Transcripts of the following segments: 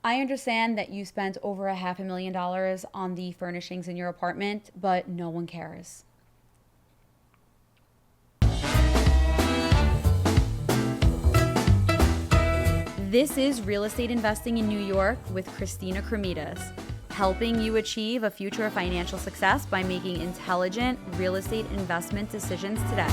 I understand that you spent over a $500,000 on the furnishings in your apartment, but no one cares. This is Real Estate Investing in New York with Christina Kremidas, helping you achieve a future of financial success by making intelligent real estate investment decisions today.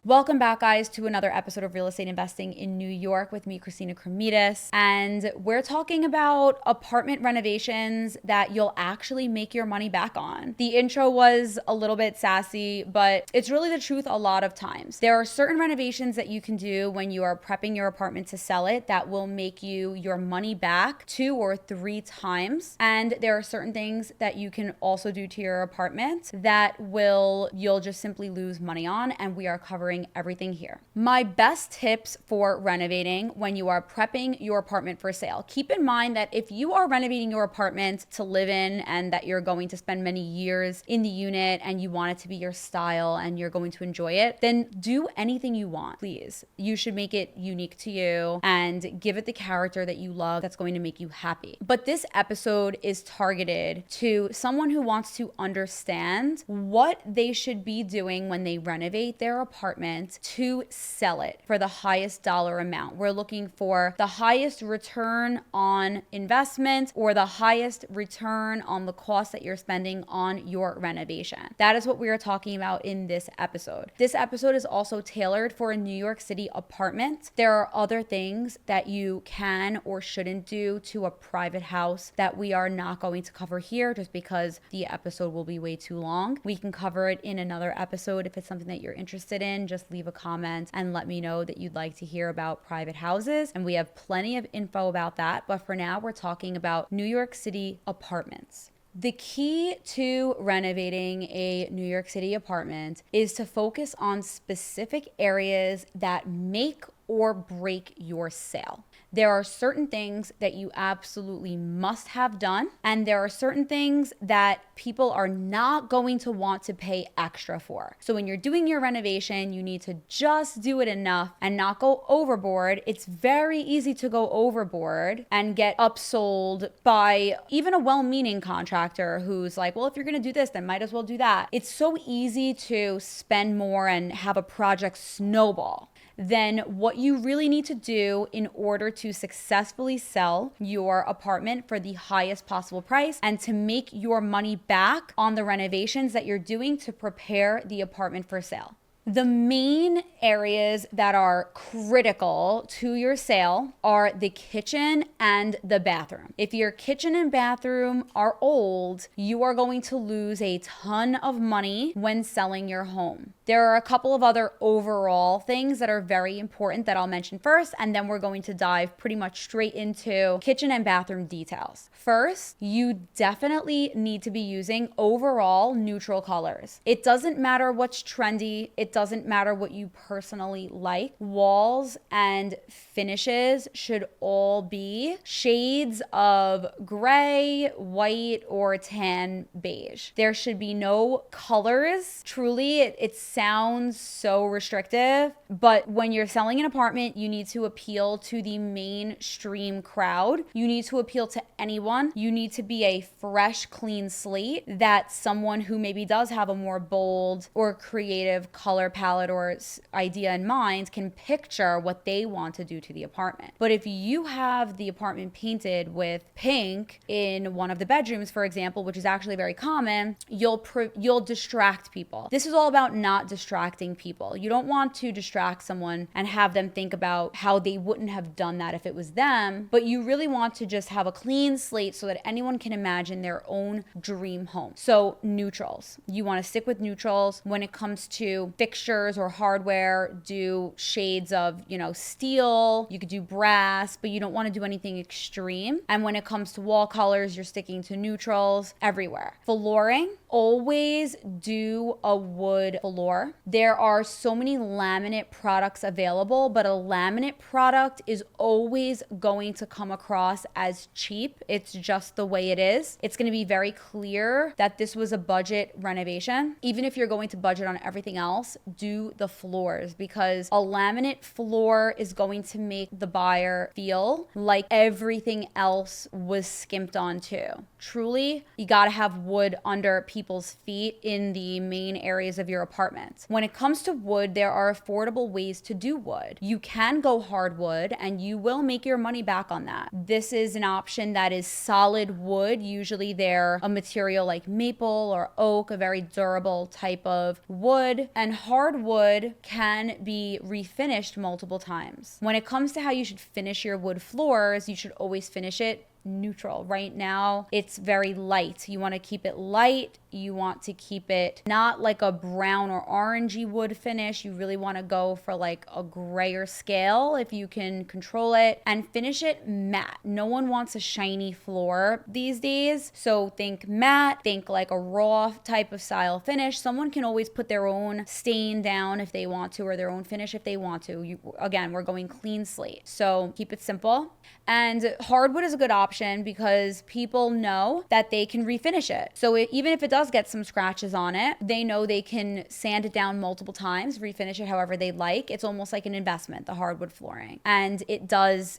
Welcome back, guys, to another episode of Real Estate Investing in New York with me, Christina Kremidas. And we're talking about apartment renovations that you'll actually make your money back on. The intro was a little bit sassy, but it's really the truth a lot of times. There are certain renovations that you can do when you are prepping your apartment to sell it that will make you your money back 2 or 3 times. And there are certain things that you can also do to your apartment that you'll just simply lose money on, and we are covering everything here. My best tips for renovating when you are prepping your apartment for sale. Keep in mind that if you are renovating your apartment to live in and that you're going to spend many years in the unit and you want it to be your style and you're going to enjoy it, then do anything you want, please. You should make it unique to you and give it the character that you love that's going to make you happy. But this episode is targeted to someone who wants to understand what they should be doing when they renovate their apartment to sell it for the highest dollar amount. We're looking for the highest return on investment or the highest return on the cost that you're spending on your renovation. That is what we are talking about in this episode. This episode is also tailored for a New York City apartment. There are other things that you can or shouldn't do to a private house that we are not going to cover here just because the episode will be way too long. We can cover it in another episode if it's something that you're interested in. Just leave a comment and let me know that you'd like to hear about private houses. And we have plenty of info about that. But for now, we're talking about New York City apartments. The key to renovating a New York City apartment is to focus on specific areas that make or break your sale. There are certain things that you absolutely must have done, and there are certain things that people are not going to want to pay extra for. So when you're doing your renovation, you need to just do it enough and not go overboard. It's very easy to go overboard and get upsold by even a well-meaning contractor who's like, well, if you're gonna do this, then might as well do that. It's so easy to spend more and have a project snowball. Then what you really need to do in order to successfully sell your apartment for the highest possible price and to make your money back on the renovations that you're doing to prepare the apartment for sale. The main areas that are critical to your sale are the kitchen and the bathroom. If your kitchen and bathroom are old, you are going to lose a ton of money when selling your home. There are a couple of other overall things that are very important that I'll mention first, and then we're going to dive pretty much straight into kitchen and bathroom details. First, you definitely need to be using overall neutral colors. It doesn't matter what's trendy. It doesn't matter what you personally like. Walls and finishes should all be shades of gray, white, or tan beige. There should be no colors. Truly, it sounds so restrictive, but when you're selling an apartment, you need to appeal to the mainstream crowd. You need to appeal to anyone. You need to be a fresh, clean slate that someone who maybe does have a more bold or creative color palette or idea in mind can picture what they want to do to the apartment. But if you have the apartment painted with pink in one of the bedrooms, for example, which is actually very common, you'll distract people. This is all about not distracting people. You don't want to distract someone and have them think about how they wouldn't have done that if it was them, but you really want to just have a clean slate so that anyone can imagine their own dream home. So neutrals. You want to stick with neutrals. When it comes to fixtures or hardware, do shades of, steel. You could do brass, but you don't want to do anything extreme. And when it comes to wall colors, you're sticking to neutrals everywhere. Flooring, always do a wood floor. There are so many laminate products available, but a laminate product is always going to come across as cheap. It's just the way it is. It's going to be very clear that this was a budget renovation. Even if you're going to budget on everything else, do the floors, because a laminate floor is going to make the buyer feel like everything else was skimped on too. Truly, you gotta have wood under people's feet in the main areas of your apartment. When it comes to wood, there are affordable ways to do wood. You can go hardwood and you will make your money back on that. This is an option that is solid wood. Usually they're a material like maple or oak, a very durable type of wood. And hardwood can be refinished multiple times. When it comes to how you should finish your wood floors, you should always finish it neutral. Right now, it's very light. You want to keep it light. You want to keep it not like a brown or orangey wood finish. You really want to go for like a grayer scale if you can control it, and finish it matte. No one wants a shiny floor these days. So think matte, think like a raw type of style finish. Someone can always put their own stain down if they want to, or their own finish if they want to. Again, we're going clean slate. So keep it simple. And hardwood is a good option because people know that they can refinish it. So even if it does get some scratches on it, they know they can sand it down multiple times, refinish it however they like. It's almost like an investment, the hardwood flooring. And it does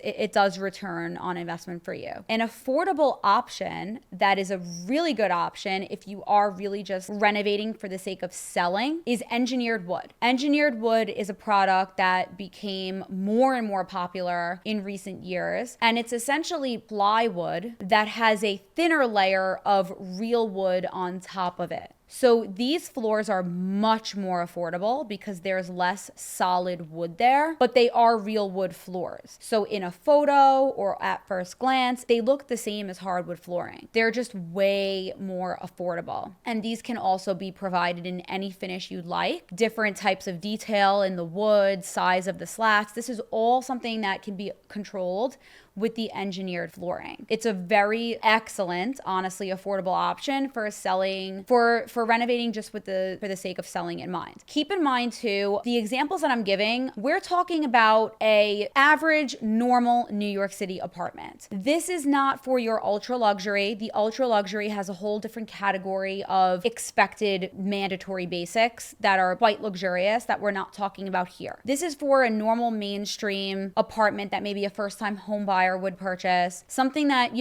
return on investment for you. An affordable option that is a really good option if you are really just renovating for the sake of selling is engineered wood. Engineered wood is a product that became more and more popular in recent years. And it's essentially plywood that has a thinner layer of real wood on top of it. So these floors are much more affordable because there's less solid wood there, but they are real wood floors. So in a photo or at first glance, they look the same as hardwood flooring. They're just way more affordable. And these can also be provided in any finish you'd like, different types of detail in the wood, size of the slats. This is all something that can be controlled with the engineered flooring. It's a very excellent, honestly, affordable option for selling, for renovating just for the sake of selling in mind. Keep in mind too, the examples that I'm giving, we're talking about a average, normal New York City apartment. This is not for your ultra luxury. The ultra luxury has a whole different category of expected mandatory basics that are quite luxurious that we're not talking about here. This is for a normal mainstream apartment that maybe a first-time home buyer would purchase, something that,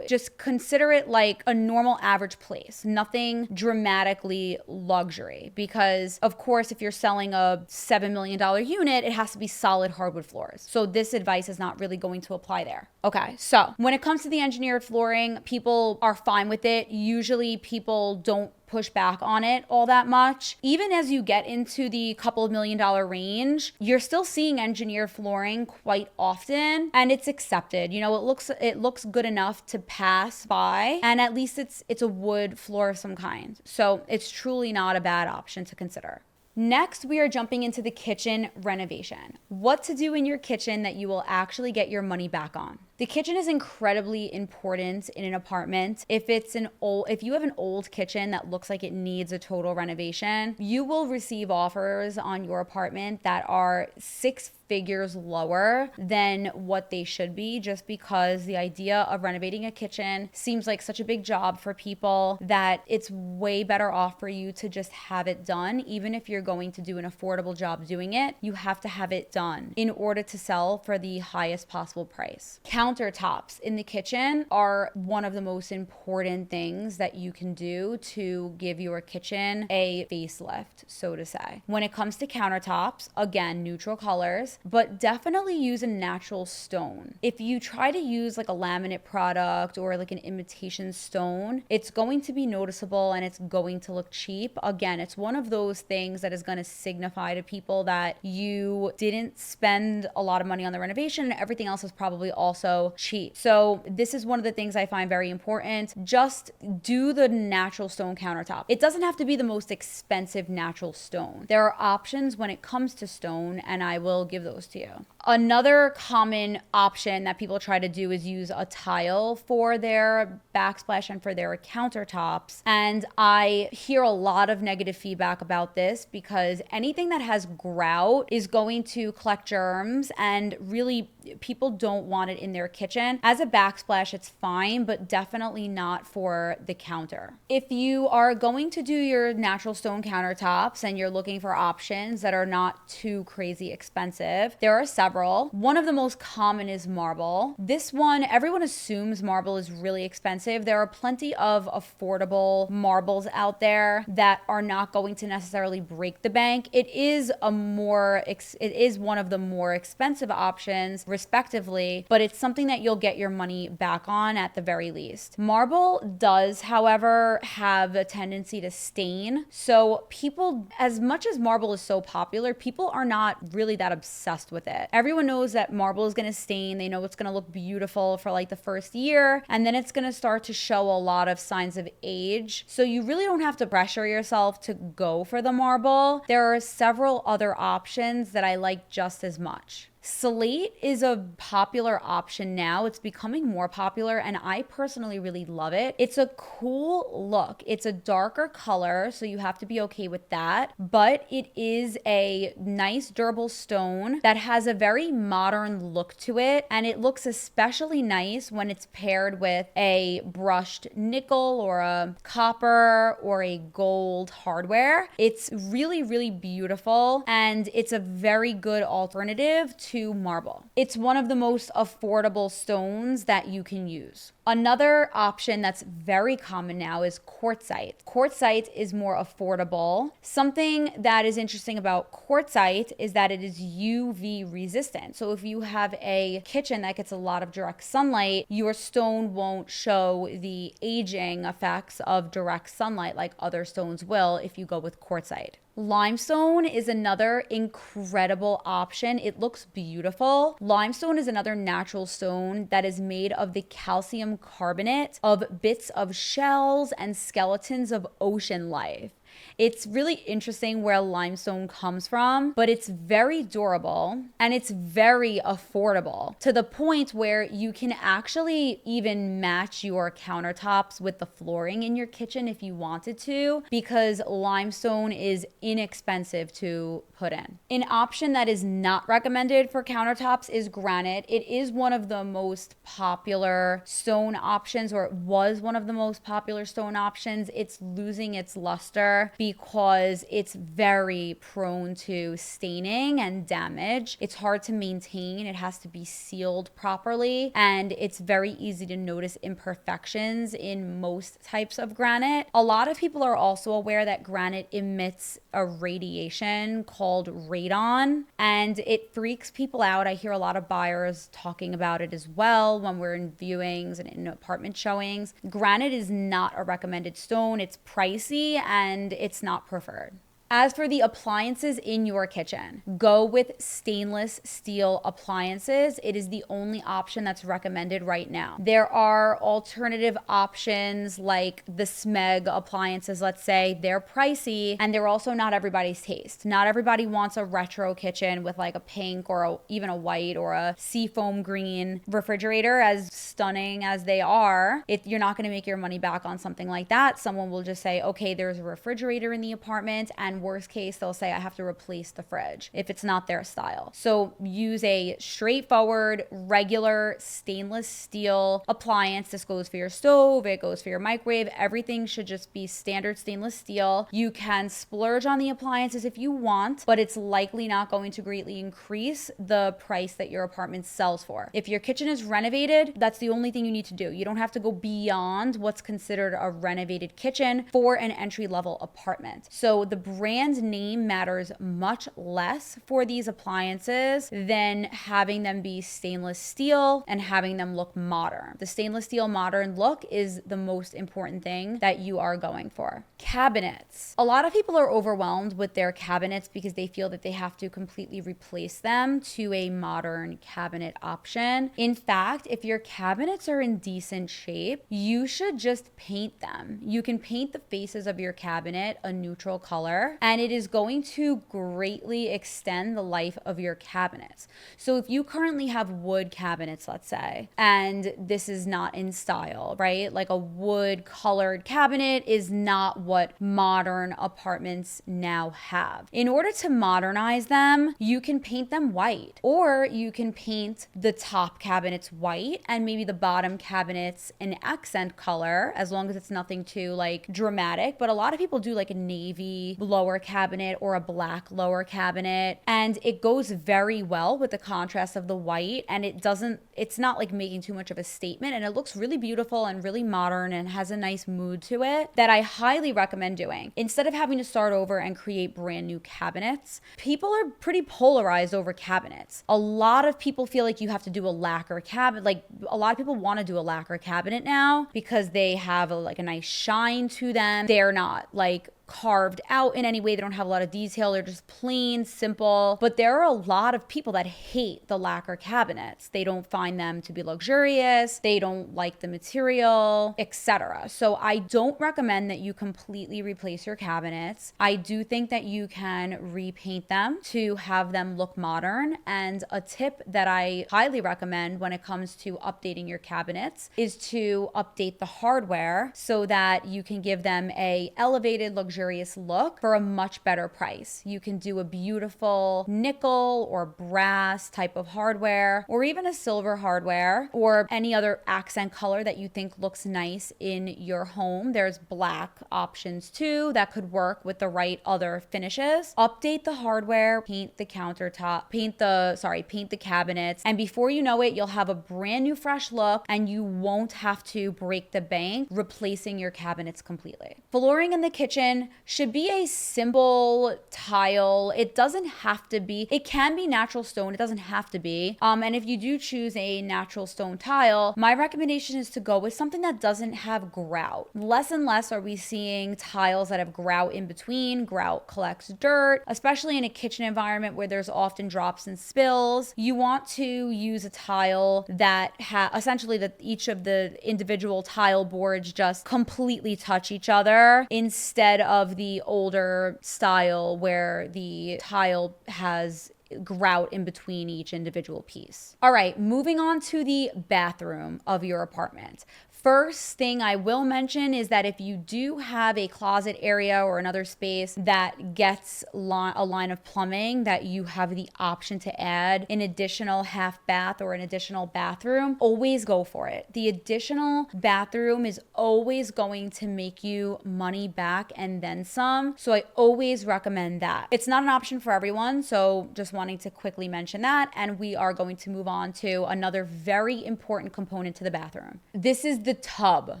just consider it like a normal average place, nothing dramatically luxury, because of course, if you're selling a $7 million unit, it has to be solid hardwood floors. So this advice is not really going to apply there. Okay, so when it comes to the engineered flooring, people are fine with it. Usually people don't push back on it all that much. Even as you get into the couple of $1 million range, you're still seeing engineered flooring quite often, and it's accepted. It looks good enough to pass by, and at least it's a wood floor of some kind. So it's truly not a bad option to consider. Next, we are jumping into the kitchen renovation. What to do in your kitchen that you will actually get your money back on. The kitchen is incredibly important in an apartment. If you have an old kitchen that looks like it needs a total renovation, you will receive offers on your apartment that are 6 figures lower than what they should be, just because the idea of renovating a kitchen seems like such a big job for people that it's way better off for you to just have it done. Even if you're going to do an affordable job doing it, you have to have it done in order to sell for the highest possible price. Countertops in the kitchen are one of the most important things that you can do to give your kitchen a facelift, so to say. When it comes to countertops, again, neutral colors, but definitely use a natural stone. If you try to use like a laminate product or like an imitation stone, it's going to be noticeable and it's going to look cheap. Again, it's one of those things that is going to signify to people that you didn't spend a lot of money on the renovation and everything else is probably also cheap. So this is one of the things I find very important. Just do the natural stone countertop. It doesn't have to be the most expensive natural stone. There are options when it comes to stone, and I will give those to you. Another common option that people try to do is use a tile for their backsplash and for their countertops. And I hear a lot of negative feedback about this because anything that has grout is going to collect germs, and really people don't want it in their kitchen. As a backsplash, it's fine, but definitely not for the counter. If you are going to do your natural stone countertops and you're looking for options that are not too crazy expensive, there are several. One of the most common is marble. This one, everyone assumes marble is really expensive. There are plenty of affordable marbles out there that are not going to necessarily break the bank. It is one of the more expensive options, respectively, but it's something that you'll get your money back on at the very least. Marble does, however, have a tendency to stain. So people, as much as marble is so popular, people are not really that obsessed with it. Everyone knows that marble is going to stain. They know it's going to look beautiful for like the first year, and then it's going to start to show a lot of signs of age. So you really don't have to pressure yourself to go for the marble. There are several other options that I like just as much. Slate is a popular option now. It's becoming more popular, and I personally really love it. It's a cool look. It's a darker color, so you have to be okay with that. But it is a nice, durable stone that has a very modern look to it, and it looks especially nice when it's paired with a brushed nickel or a copper or a gold hardware. It's really, really beautiful, and it's a very good alternative to marble. It's one of the most affordable stones that you can use. Another option that's very common now is quartzite. Quartzite is more affordable. Something that is interesting about quartzite is that it is UV resistant. So if you have a kitchen that gets a lot of direct sunlight, your stone won't show the aging effects of direct sunlight like other stones will if you go with quartzite. Limestone is another incredible option. It looks beautiful. Limestone is another natural stone that is made of the calcium carbonate of bits of shells and skeletons of ocean life. It's really interesting where limestone comes from, but it's very durable and it's very affordable to the point where you can actually even match your countertops with the flooring in your kitchen if you wanted to, because limestone is inexpensive to put in. An option that is not recommended for countertops is granite. It is one of the most popular stone options, or it was one of the most popular stone options. It's losing its luster because it's very prone to staining and damage. It's hard to maintain. It has to be sealed properly, and it's very easy to notice imperfections in most types of granite. A lot of people are also aware that granite emits a radiation called radon, and it freaks people out. I hear a lot of buyers talking about it as well when we're in viewings and in apartment showings. Granite is not a recommended stone. It's pricey and it's not preferred. As for the appliances in your kitchen, go with stainless steel appliances. It is the only option that's recommended right now. There are alternative options like the Smeg appliances, let's say. They're pricey, and they're also not everybody's taste. Not everybody wants a retro kitchen with like a pink or even a white or a seafoam green refrigerator. As stunning as they are, you're not going to make your money back on something like that. Someone will just say, okay, there's a refrigerator in the apartment, and worst case, they'll say, I have to replace the fridge if it's not their style. So use a straightforward, regular stainless steel appliance. This goes for your stove, it goes for your microwave. Everything should just be standard stainless steel. You can splurge on the appliances if you want, but it's likely not going to greatly increase the price that your apartment sells for. If your kitchen is renovated, that's the only thing you need to do. You don't have to go beyond what's considered a renovated kitchen for an entry-level apartment. So the brand name matters much less for these appliances than having them be stainless steel and having them look modern. The stainless steel modern look is the most important thing that you are going for. Cabinets. A lot of people are overwhelmed with their cabinets because they feel that they have to completely replace them to a modern cabinet option. In fact, if your cabinet cabinets are in decent shape, you should just paint them. You can paint the faces of your cabinet a neutral color, and it is going to greatly extend the life of your cabinets. So if you currently have wood cabinets, let's say, and this is not in style, right? Like a wood colored cabinet is not what modern apartments now have. In order to modernize them, you can paint them white, or you can paint the top cabinets white and maybe the bottom cabinets an accent color, as long as it's nothing too like dramatic. But a lot of people do like a navy lower cabinet or a black lower cabinet, and it goes very well with the contrast of the white, and it's not like making too much of a statement, and it looks really beautiful and really modern and has a nice mood to it that I highly recommend doing. Instead of having to start over and create brand new cabinets, people are pretty polarized over cabinets. A lot of people feel like you have to do a lacquer cabinet. Like a lot of people want to do a lacquer cabinet now because they have a nice shine to them. They're not like carved out in any way. They don't have a lot of detail. They're just plain, simple. But there are a lot of people that hate the lacquer cabinets. They don't find them to be luxurious. They don't like the material, etc. So I don't recommend that you completely replace your cabinets. I do think that you can repaint them to have them look modern. And a tip that I highly recommend when it comes to updating your cabinets is to update the hardware so that you can give them a elevated, luxurious look for a much better price. You can do a beautiful nickel or brass type of hardware, or even a silver hardware, or any other accent color that you think looks nice in your home. There's black options too that could work with the right other finishes. Update the hardware, paint the countertop, paint the cabinets, and before you know it, you'll have a brand new fresh look, and you won't have to break the bank replacing your cabinets completely. Flooring in the kitchen should be a simple tile. It doesn't have to be. It can be natural stone. It doesn't have to be. And if you do choose a natural stone tile, my recommendation is to go with something that doesn't have grout. Less and less are we seeing tiles that have grout in between. Grout collects dirt, especially in a kitchen environment where there's often drops and spills. You want to use a tile that essentially that each of the individual tile boards just completely touch each other, instead of the older style where the tile has grout in between each individual piece. All right, moving on to the bathroom of your apartment. First thing I will mention is that if you do have a closet area or another space that gets a line of plumbing that you have the option to add an additional half bath or an additional bathroom, always go for it. The additional bathroom is always going to make you money back and then some. So I always recommend that. It's not an option for everyone, so just wanting to quickly mention that. And we are going to move on to another very important component to the bathroom. This is the tub.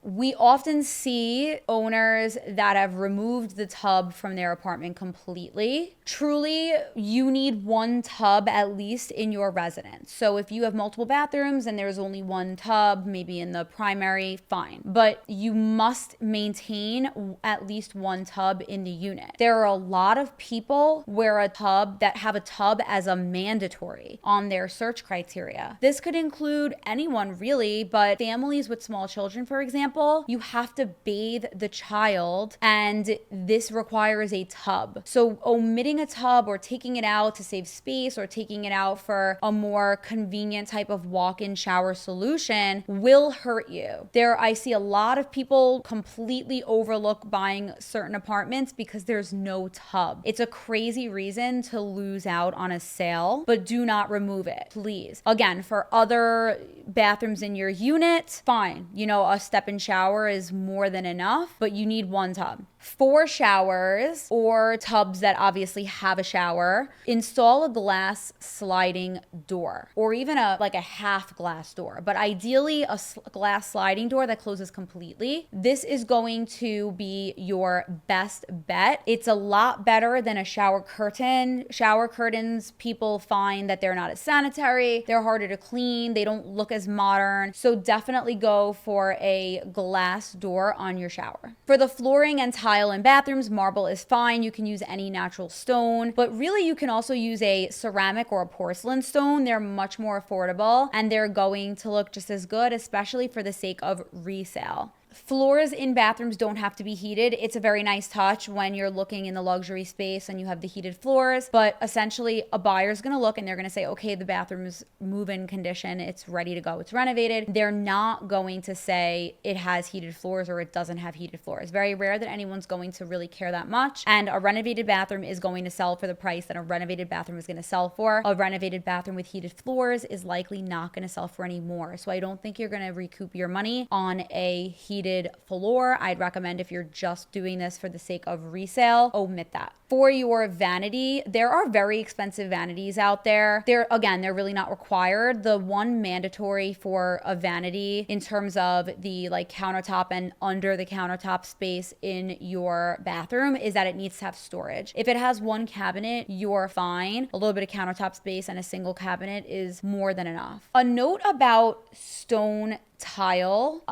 We often see owners that have removed the tub from their apartment completely. Truly, you need one tub at least in your residence. So if you have multiple bathrooms and there's only one tub, maybe in the primary, fine. But you must maintain at least one tub in the unit. There are a lot of people that have a tub as a mandatory on their search criteria. This could include anyone really, but families with small children, for example, you have to bathe the child, and this requires a tub. So omitting a tub or taking it out to save space or taking it out for a more convenient type of walk-in shower solution will hurt you. I see a lot of people completely overlook buying certain apartments because there's no tub. It's a crazy reason to lose out on a sale, but do not remove it, please. Again, for other bathrooms in your unit, fine. A step-in shower is more than enough, but you need one tub. For showers or tubs that obviously have a shower, install a glass sliding door, or even a half glass door, but ideally a glass sliding door that closes completely. This is going to be your best bet. It's a lot better than a shower curtain. Shower curtains, people find that they're not as sanitary, they're harder to clean, they don't look as modern. So definitely go for a glass door on your shower. For the flooring and tile in bathrooms, marble is fine. You can use any natural stone, but really you can also use a ceramic or a porcelain stone. They're much more affordable and they're going to look just as good, especially for the sake of resale. Floors in bathrooms don't have to be heated. It's a very nice touch when you're looking in the luxury space and you have the heated floors, but essentially a buyer's gonna look and they're gonna say, okay, the bathroom's move-in condition, it's ready to go, it's renovated. They're not going to say it has heated floors or it doesn't have heated floors. Very rare that anyone's going to really care that much. And a renovated bathroom is going to sell for the price that a renovated bathroom is gonna sell for. A renovated bathroom with heated floors is likely not gonna sell for any more. So I don't think you're gonna recoup your money on a heated floor. I'd recommend, if you're just doing this for the sake of resale, omit that. For your vanity, there are very expensive vanities out there. They're really not required. The one mandatory for a vanity in terms of the countertop and under the countertop space in your bathroom is that it needs to have storage. If it has one cabinet, you're fine. A little bit of countertop space and a single cabinet is more than enough. A note about stone tile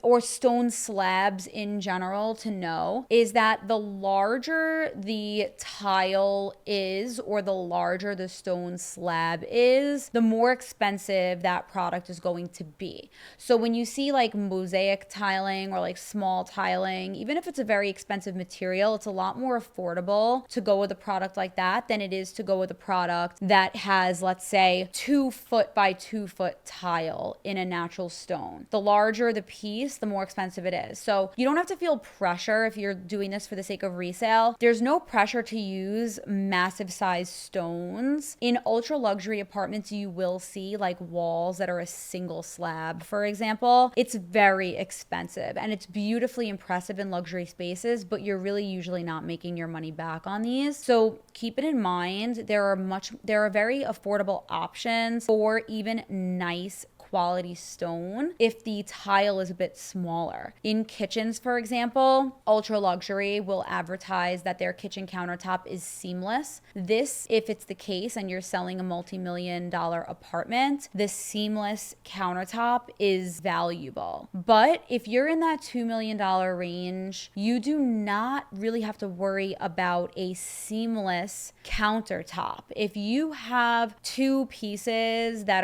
or stone slabs in general to know is that the larger the tile is or the larger the stone slab is, the more expensive that product is going to be. So when you see mosaic tiling or small tiling, even if it's a very expensive material, it's a lot more affordable to go with a product like that than it is to go with a product that has, let's say, 2 foot by 2 foot tile in a natural stone. The larger the piece, the more expensive it is. So you don't have to feel pressure if you're doing this for the sake of resale. There's no pressure to use massive size stones. In ultra luxury apartments, you will see walls that are a single slab, for example. It's very expensive and it's beautifully impressive in luxury spaces, but you're really usually not making your money back on these. So keep it in mind. There are very affordable options for even nice quality stone if the tile is a bit smaller. In kitchens, for example, ultra luxury will advertise that their kitchen countertop is seamless. This, if it's the case and you're selling a multi-million-dollar apartment, the seamless countertop is valuable. But if you're in that $2 million range, you do not really have to worry about a seamless countertop. If you have two pieces that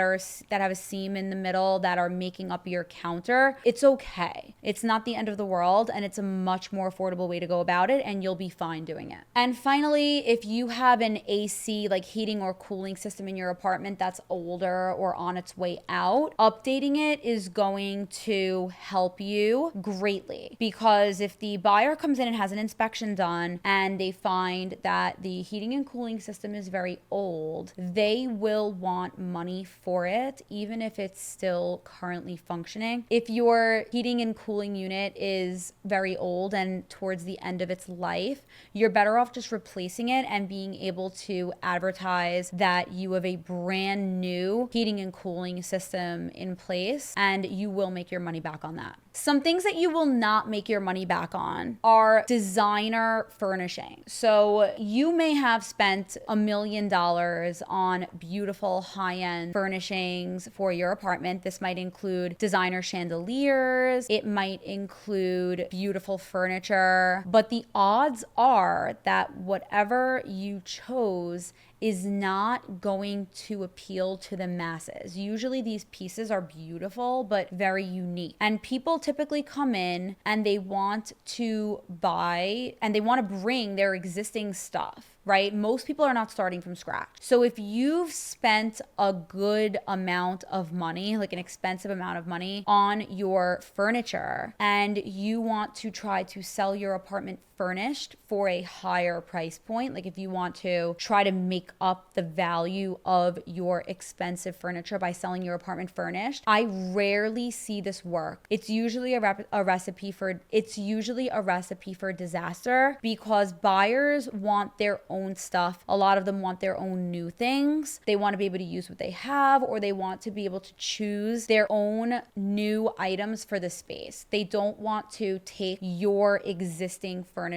have a seam in the middle that are making up your counter, it's okay. It's not the end of the world and it's a much more affordable way to go about it and you'll be fine doing it. And finally, if you have an AC, heating or cooling system in your apartment that's older or on its way out, updating it is going to help you greatly, because if the buyer comes in and has an inspection done and they find that the heating and cooling system is very old, they will want money for it, even if it's still currently functioning. If your heating and cooling unit is very old and towards the end of its life, you're better off just replacing it and being able to advertise that you have a brand new heating and cooling system in place, and you will make your money back on that. Some things that you will not make your money back on are designer furnishing. So you may have spent $1 million on beautiful high-end furnishings for your apartment. This might include designer chandeliers. It might include beautiful furniture. But the odds are that whatever you chose is not going to appeal to the masses. Usually these pieces are beautiful, but very unique. And people typically come in and they want to buy and they want to bring their existing stuff, right? Most people are not starting from scratch. So if you've spent a good amount of money, an expensive amount of money on your furniture, and you want to try to sell your apartment furnished for a higher price point, if you want to try to make up the value of your expensive furniture by selling your apartment furnished, I rarely see this work. It's usually a recipe for disaster, because buyers want their own stuff. A lot of them want their own new things. They want to be able to use what they have, or they want to be able to choose their own new items for the space. They don't want to take your existing furniture,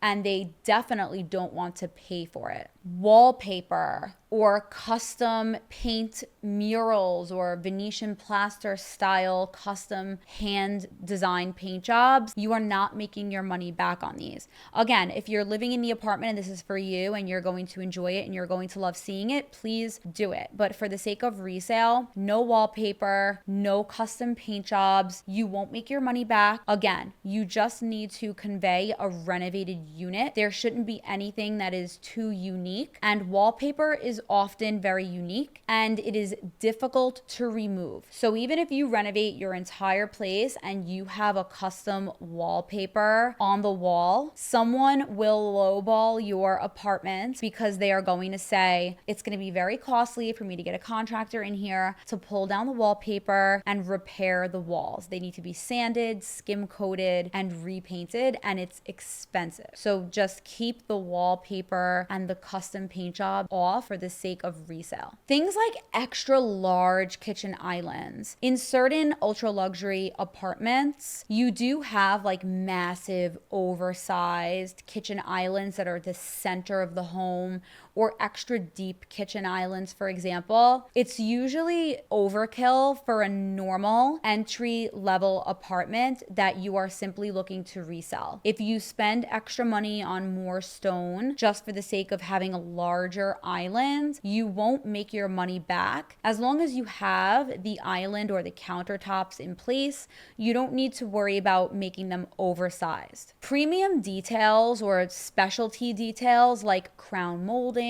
and they definitely don't want to pay for it. Wallpaper, or custom paint murals or Venetian plaster style custom hand design paint jobs, you are not making your money back on these. Again, if you're living in the apartment and this is for you and you're going to enjoy it and you're going to love seeing it, please do it. But for the sake of resale, no wallpaper, no custom paint jobs. You won't make your money back. Again, you just need to convey a renovated unit. There shouldn't be anything that is too unique, and wallpaper is often very unique and it is difficult to remove. So even if you renovate your entire place and you have a custom wallpaper on the wall, someone will lowball your apartment because they are going to say it's going to be very costly for me to get a contractor in here to pull down the wallpaper and repair the walls. They need to be sanded, skim coated, and repainted, and it's expensive. So just keep the wallpaper and the custom paint job off for the sake of resale. Things like extra large kitchen islands. In certain ultra luxury apartments, you do have like massive oversized kitchen islands that are the center of the home, or extra deep kitchen islands, for example. It's usually overkill for a normal entry level apartment that you are simply looking to resell. If you spend extra money on more stone just for the sake of having a larger island, you won't make your money back. As long as you have the island or the countertops in place, you don't need to worry about making them oversized. Premium details or specialty details like crown molding,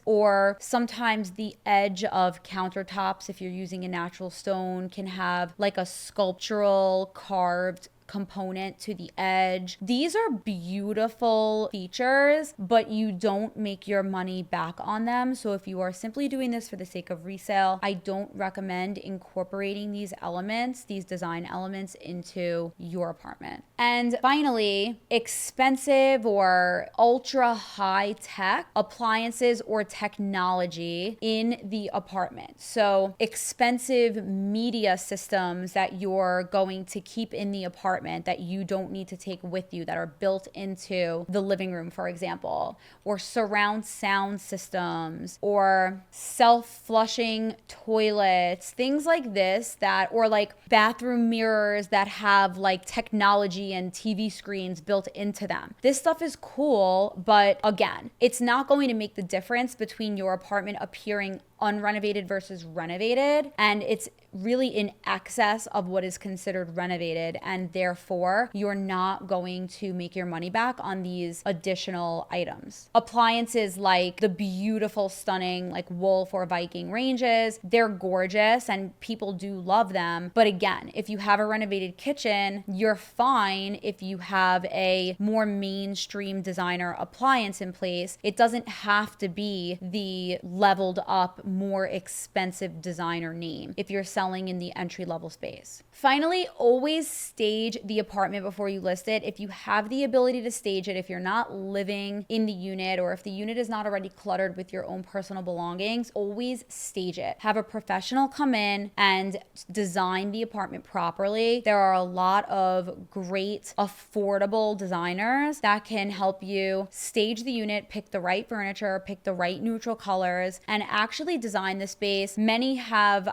or sometimes the edge of countertops, if you're using a natural stone, can have like a sculptural carved component to the edge. These are beautiful features, but you don't make your money back on them. So if you are simply doing this for the sake of resale, I don't recommend incorporating these elements, these design elements, into your apartment. And finally, expensive or ultra high tech appliances or technology in the apartment. So expensive media systems that you're going to keep in the apartment that you don't need to take with you, that are built into the living room, for example, or surround sound systems, or self-flushing toilets, things like this, that, or like bathroom mirrors that have like technology and TV screens built into them. This stuff is cool, but again, it's not going to make the difference between your apartment appearing unrenovated versus renovated, and it's really in excess of what is considered renovated, and therefore you're not going to make your money back on these additional items. Appliances like the beautiful, stunning like Wolf or Viking ranges, they're gorgeous and people do love them, but again, if you have a renovated kitchen, you're fine if you have a more mainstream designer appliance in place. It doesn't have to be the leveled up, more expensive designer name if you're selling in the entry-level space. Finally, always stage the apartment before you list it. If you have the ability to stage it, if you're not living in the unit, or if the unit is not already cluttered with your own personal belongings, always stage it. Have a professional come in and design the apartment properly. There are a lot of great, affordable designers that can help you stage the unit, pick the right furniture, pick the right neutral colors, and actually design the space.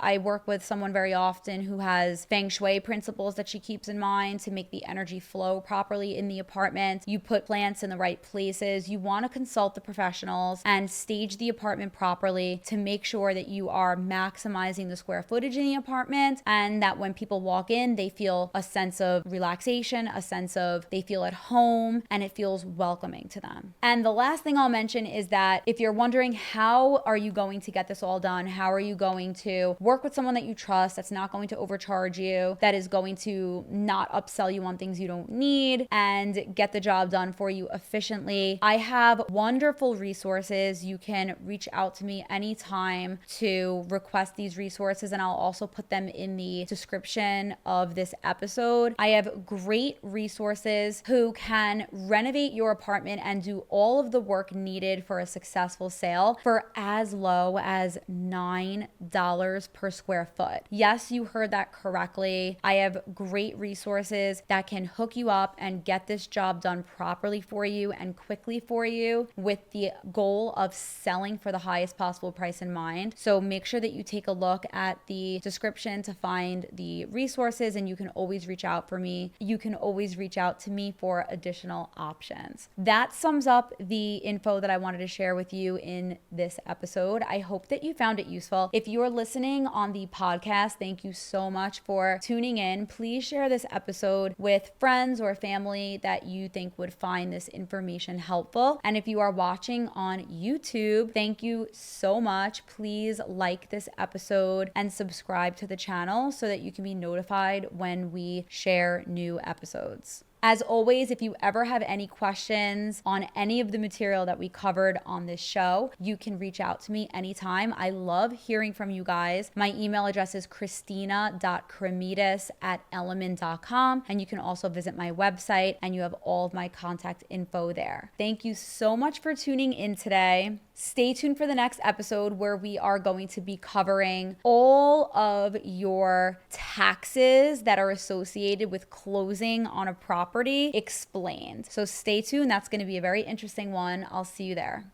I work with someone very often who has feng shui principles that she keeps in mind to make the energy flow properly in the apartment. You put plants in the right places. You want to consult the professionals and stage the apartment properly to make sure that you are maximizing the square footage in the apartment, and that when people walk in, they feel a sense of relaxation, a sense of they feel at home, and it feels welcoming to them. And the last thing I'll mention is that if you're wondering how are you going to get this all done, how are you going to work with someone that you trust, that's not going to overcharge you, that is going to not upsell you on things you don't need, and get the job done for you efficiently, I have wonderful resources. You can reach out to me anytime to request these resources, and I'll also put them in the description of this episode. I have great resources who can renovate your apartment and do all of the work needed for a successful sale for as low as as $9 per square foot. Yes, you heard that correctly. I have great resources that can hook you up and get this job done properly for you and quickly for you with the goal of selling for the highest possible price in mind. So make sure that you take a look at the description to find the resources, and you can always reach out for me. You can always reach out to me for additional options. That sums up the info that I wanted to share with you in this episode. I hope that you found it useful. If you are listening on the podcast, thank you so much for tuning in. Please share this episode with friends or family that you think would find this information helpful. And if you are watching on YouTube, thank you so much. Please like this episode and subscribe to the channel so that you can be notified when we share new episodes. As always, if you ever have any questions on any of the material that we covered on this show, you can reach out to me anytime. I love hearing from you guys. My email address is christina.kremidas@element.com, and you can also visit my website and you have all of my contact info there. Thank you so much for tuning in today. Stay tuned for the next episode where we are going to be covering all of your taxes that are associated with closing on a property explained. So stay tuned. That's going to be a very interesting one. I'll see you there.